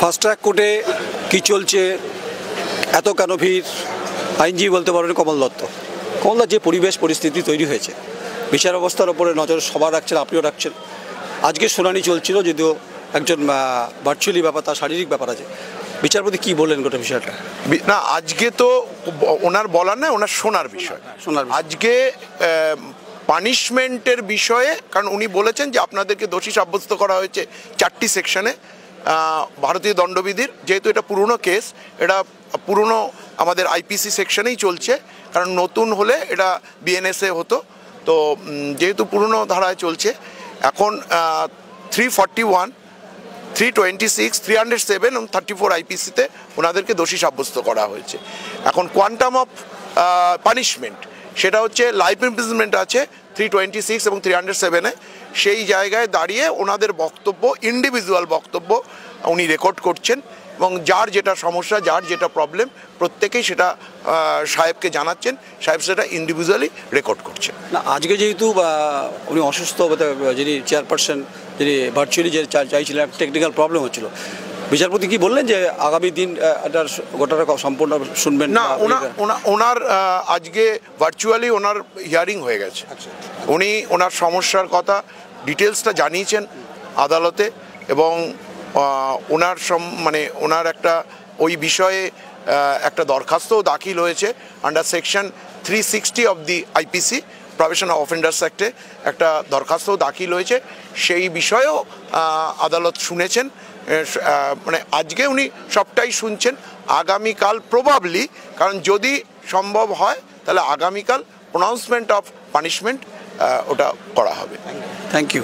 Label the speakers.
Speaker 1: Fast track কোর্টে কী চলছে, এত কেন ভিড়? আইনজীবী বলতে পারেন কমল দত্ত। কমলদার যে পরিবেশ পরিস্থিতি তৈরি হয়েছে, বিচার ব্যবস্থার ওপরে নজর সবার রাখছেন, আপনিও রাখছেন। আজকে শুনানি চলছিল, যদিও একজন ভার্চুয়ালি ব্যাপার, তার শারীরিক ব্যাপার আছে। বিচারপতি কী বললেন গোটা বিষয়টা?
Speaker 2: না, আজকে তো ওনার বলার না, ওনার শোনার বিষয়। আজকে পানিশমেন্টের বিষয়ে, কারণ উনি বলেছেন যে আপনাদেরকে দোষী সাব্যস্ত করা হয়েছে 4টি সেকশনে ভারতীয় দণ্ডবিধির। যেহেতু এটা পুরনো কেস, এটা পুরনো আমাদের আইপিসি সেকশনেই চলছে, কারণ নতুন হলে এটা বিএনএসএ হতো। তো যেহেতু পুরনো ধারায় চলছে, এখন 341, 326, 307 এবং 34 আইপিসিতে ওনাদেরকে দোষী সাব্যস্ত করা হয়েছে। এখন কোয়ান্টাম অফ পানিশমেন্ট সেটা হচ্ছে লাইফ ইমপ্রিজনমেন্ট আছে 326 এবং 307-এ। সেই জায়গায় দাঁড়িয়ে ওনাদের বক্তব্য, ইন্ডিভিজুয়াল বক্তব্য উনি রেকর্ড করছেন, এবং যার যেটা সমস্যা, যার যেটা প্রবলেম, প্রত্যেকেই সেটা সাহেবকে জানাচ্ছেন। সাহেব সেটা ইন্ডিভিজুয়ালি রেকর্ড করছেন।
Speaker 1: না, আজকে যেহেতু উনি অসুস্থ, যিনি চেয়ারপারসন, যিনি ভার্চুয়ালি যে চাইছিলেন, টেকনিক্যাল প্রবলেম হচ্ছিল, বিচারপতি কি বললেন যে আগামী দিন এটার গোটাটা সম্পূর্ণ শুনবেন?
Speaker 2: না, ওনার আজকে ভার্চুয়ালি ওনার হিয়ারিং হয়ে গেছে। উনি ওনার সমস্যার কথা ডিটেলসটা জানিয়েছেন আদালতে, এবং ওনার ওনার একটা ওই বিষয়ে একটা দরখাস্তও দাখিল হয়েছে under section 360 of the IPC, provision of offenders অ্যাক্টে একটা দরখাস্তও দাখিল হয়েছে। সেই বিষয়েও আদালত শুনেছেন। আজকে উনি সবটাই শুনছেন। আগামীকাল প্রবাবলি, কারণ যদি সম্ভব হয় তাহলে আগামীকাল প্রোনাউন্সমেন্ট অফ পানিশমেন্ট ওটা করা হবে।
Speaker 1: Thank you.